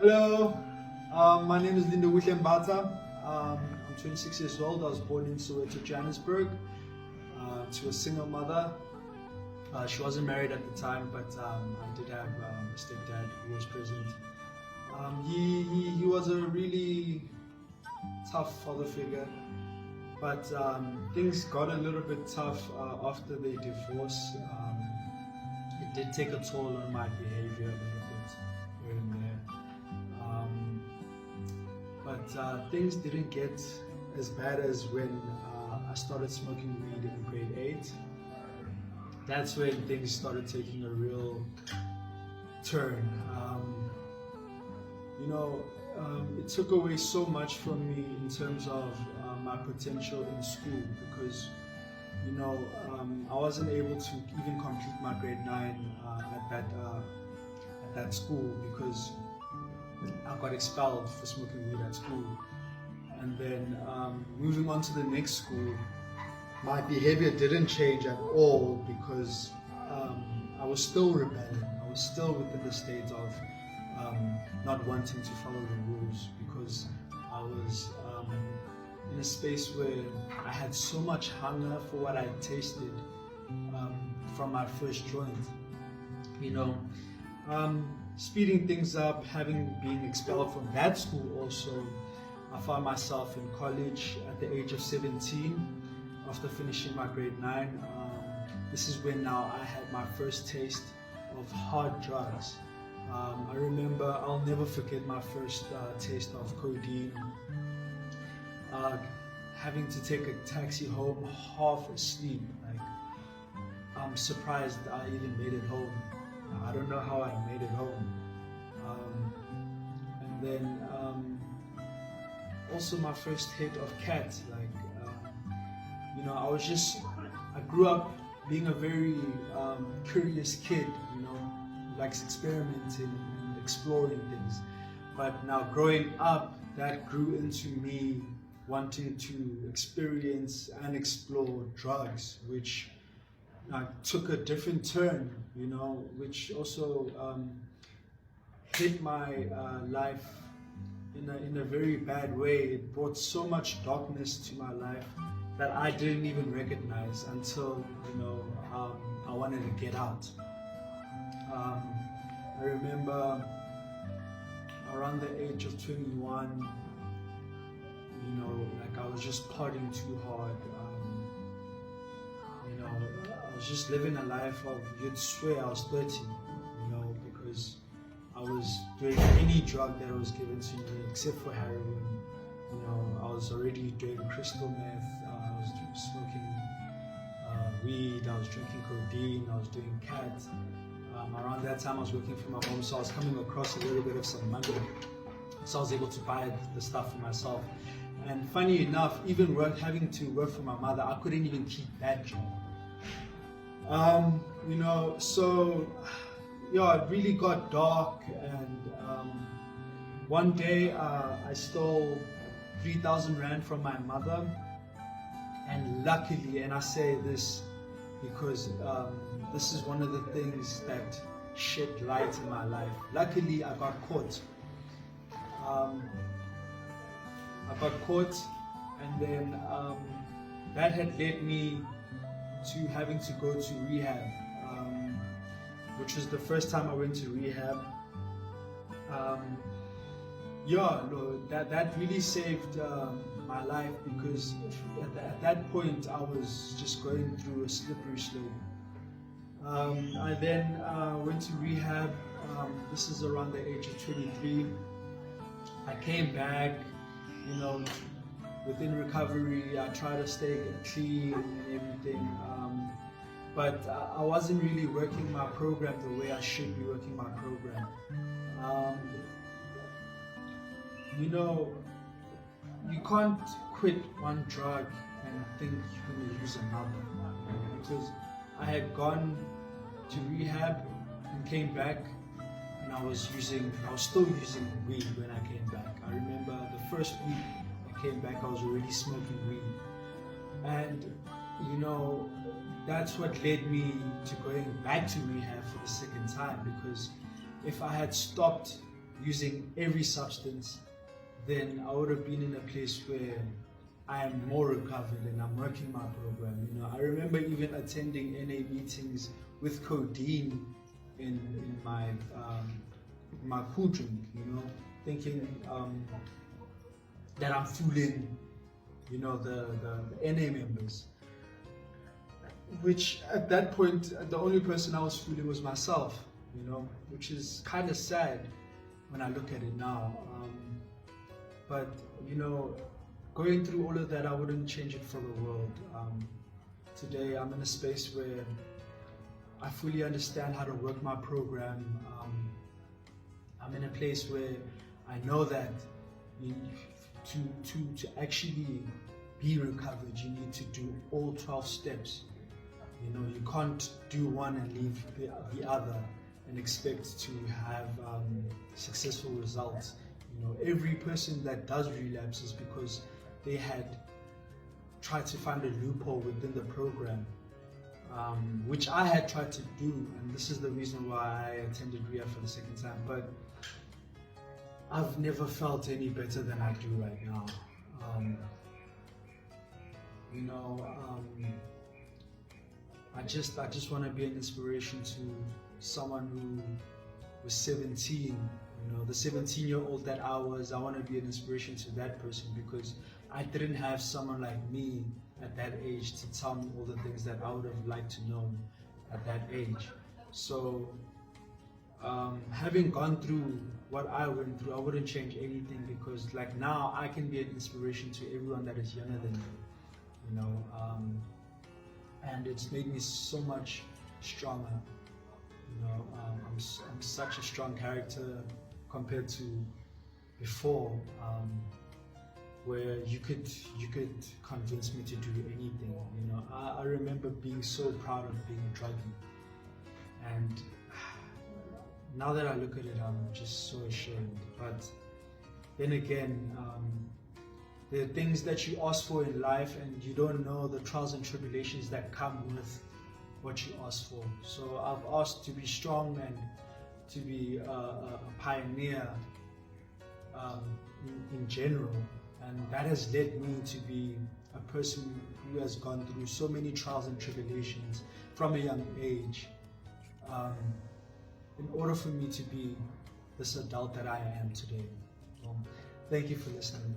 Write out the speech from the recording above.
Hello, my name is Lindo Mbata. I'm 26 years old. I was born in Soweto, Johannesburg, to a single mother. She wasn't married at the time, but I did have a stepdad who was present. He was a really tough father figure, but things got a little bit tough after they divorced. It did take a toll on my behavior a little bit here and there. But things didn't get as bad as when I started smoking weed in grade 8. That's when things started taking a real turn. It took away so much from me in terms of my potential in school because, I wasn't able to even complete my grade 9 at that school because I got expelled for smoking weed at school. And then moving on to the next school, my behavior didn't change at all because I was still rebelling. I was still within the state of not wanting to follow the rules because I was in a space where I had so much hunger for what I tasted from my first joint. Speeding things up, having been expelled from that school also, I found myself in college at the age of 17 after finishing my grade 9. This is when now I had my first taste of hard drugs. I remember, I'll never forget my first taste of codeine. Having to take a taxi home half asleep. I'm surprised I even made it home. I don't know how I made it home. And then also my first hit of cat. I grew up being a very curious kid, likes experimenting and exploring things. But now growing up, that grew into me wanting to experience and explore drugs, which took a different turn, which also hit my life in a very bad way. It brought so much darkness to my life that I didn't even recognize until I wanted to get out. I remember around the age of 21, I was just partying too hard. I was just living a life of, you'd swear I was 30, because I was doing any drug that was given to me except for heroin. I was already doing crystal meth, I was smoking weed, I was drinking codeine, I was doing cat. Around that time I was working for my mom, so I was coming across a little bit of some money. So I was able to buy the stuff for myself. And funny enough, even having to work for my mother, I couldn't even keep that job. It really got dark, and one day I stole 3,000 Rand from my mother, and luckily, and I say this because this is one of the things that shed light in my life. Luckily, I got caught. And then that had led me to having to go to rehab, which was the first time I went to rehab. That really saved my life because at that point I was just going through a slippery slope. I then went to rehab. This is around the age of 23. I came back, within recovery. I tried to stay clean and everything, but I wasn't really working my program the way I should be working my program. You can't quit one drug and think you're going to use another, because I had gone to rehab and came back, and I was still using weed when I came back. I remember the first week I came back, I was already smoking weed. And that's what led me to going back to rehab for the second time, because if I had stopped using every substance, then I would have been in a place where I am more recovered and I'm working my program. You know, I remember even attending NA meetings with codeine in my cool drink, you know, thinking that I'm fooling, you know, the NA members. Which at that point, the only person I was fooling was myself, you know, which is kind of sad when I look at it now. But, you know, going through all of that, I wouldn't change it for the world. Today, I'm in a space where I fully understand how to work my program. I'm in a place where I know that to actually be recovered, you need to do all 12 steps. You know, you can't do one and leave the other and expect to have successful results. You know, every person that does relapse is because they had tried to find a loophole within the program, which I had tried to do, and this is the reason why I attended rehab for the second time. But I've never felt any better than I do right now. You know, I just want to be an inspiration to someone who was 17. You know, the 17-year-old that I was. I want to be an inspiration to that person because I didn't have someone like me at that age to tell me all the things that I would have liked to know at that age. So having gone through what I went through, I wouldn't change anything because like now I can be an inspiration to everyone that is younger than me, you know, and it's made me so much stronger. You know, I'm such a strong character compared to before, where you could convince me to do anything. You know, I remember being so proud of being a druggie, and now that I look at it, I'm just so ashamed. But then again, there are things that you ask for in life, and you don't know the trials and tribulations that come with what you ask for. So I've asked to be strong and to be a pioneer in general, and that has led me to be a person who has gone through so many trials and tribulations from a young age, in order for me to be this adult that I am today. Thank you for listening.